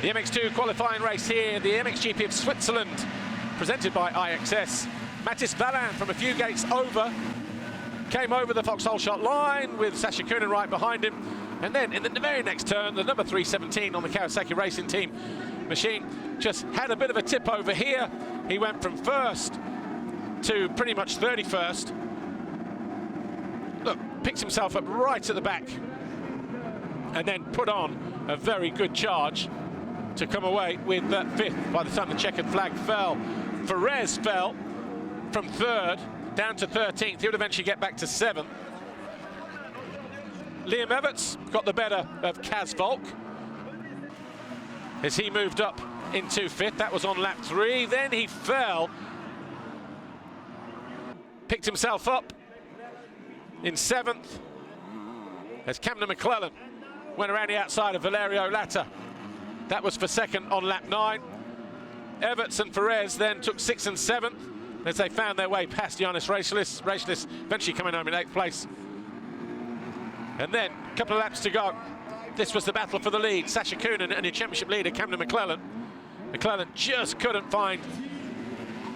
The MX2 qualifying race here, the MXGP of Switzerland, presented by iXS. Mathis Valin from a few gates over, came over the Vauxhall shot line with Sasha Kunin right behind him. And then in the very next turn, the number 317 on the Kawasaki Racing Team machine just had a bit of a tip over here. He went from first to pretty much 31st. Look, picked himself up right at the back and then put on a very good charge to come away with fifth by the time the checkered flag fell. Perez fell from third down to 13th. He would eventually get back to 7th. Liam Everts got the better of Kaz Volk as he moved up into 5th. That was on lap 3. Then he fell, picked himself up in 7th as Camden McClellan went around the outside of Valerio Latta. That was for 2nd on lap 9. Everts and Perez then took 6th and 7th as they found their way past Giannis Racelis, eventually coming home in 8th place. And then a couple of laps to go. This was the battle for the lead. Sasha Kunin and the championship leader, Camden McClellan. McClellan just couldn't find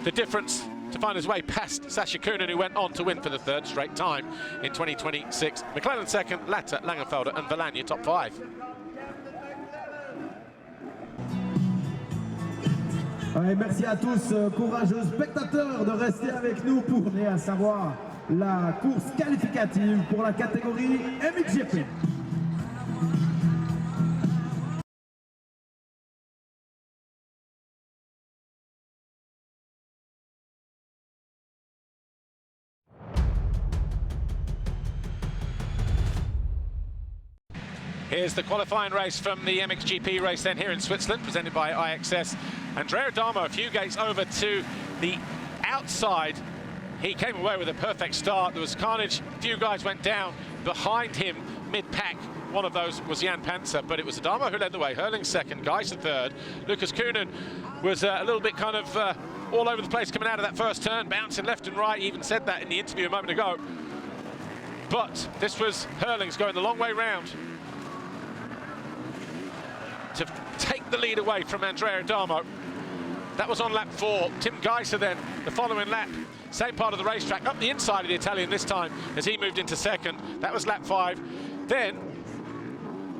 the difference to find his way past Sasha Kunin, who went on to win for the 3rd straight time in 2026. McClellan 2nd, Latta, Langenfelder and Valagna top 5. Ouais, merci à tous, courageux spectateurs, de rester avec nous pour à savoir la course qualificative pour la catégorie MXGP. Here's the qualifying race from the MXGP race then here in Switzerland, presented by iXS. Andrea Adamo a few gates over to the outside. He came away with a perfect start. There was carnage. A few guys went down behind him mid-pack. One of those was Jan Panzer, but it was Adamo who led the way. Hurling 2nd, Geiser 3rd. Lucas Kunin was a little bit kind of all over the place coming out of that first turn, bouncing left and right. He even said that in the interview a moment ago. But this was Hurling's going the long way round to take the lead away from Andrea Adamo. That was on lap 4. Tim Geiser then, the following lap, same part of the racetrack, up the inside of the Italian this time as he moved into 2nd. That was lap 5. Then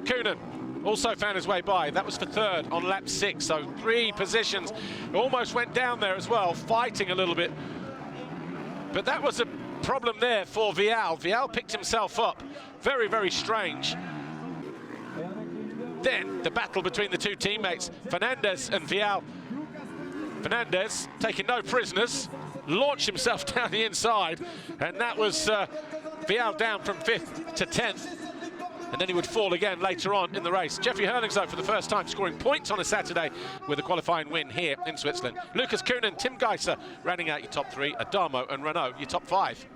Kunin also found his way by. That was for 3rd on lap 6. So 3 positions. Almost went down there as well, fighting a little bit. But that was a problem there for Vial. Vial picked himself up. Very, very strange. Then the battle between the two teammates, Fernandez and Vial. Fernandez taking no prisoners, launched himself down the inside, and that was Vial down from 5th to 10th. And then he would fall again later on in the race. Jeffrey Hurlings, though, for the first time scoring points on a Saturday with a qualifying win here in Switzerland. Lucas Kunin, Tim Geiser rounding out your top 3, Adamo and Renault your top 5.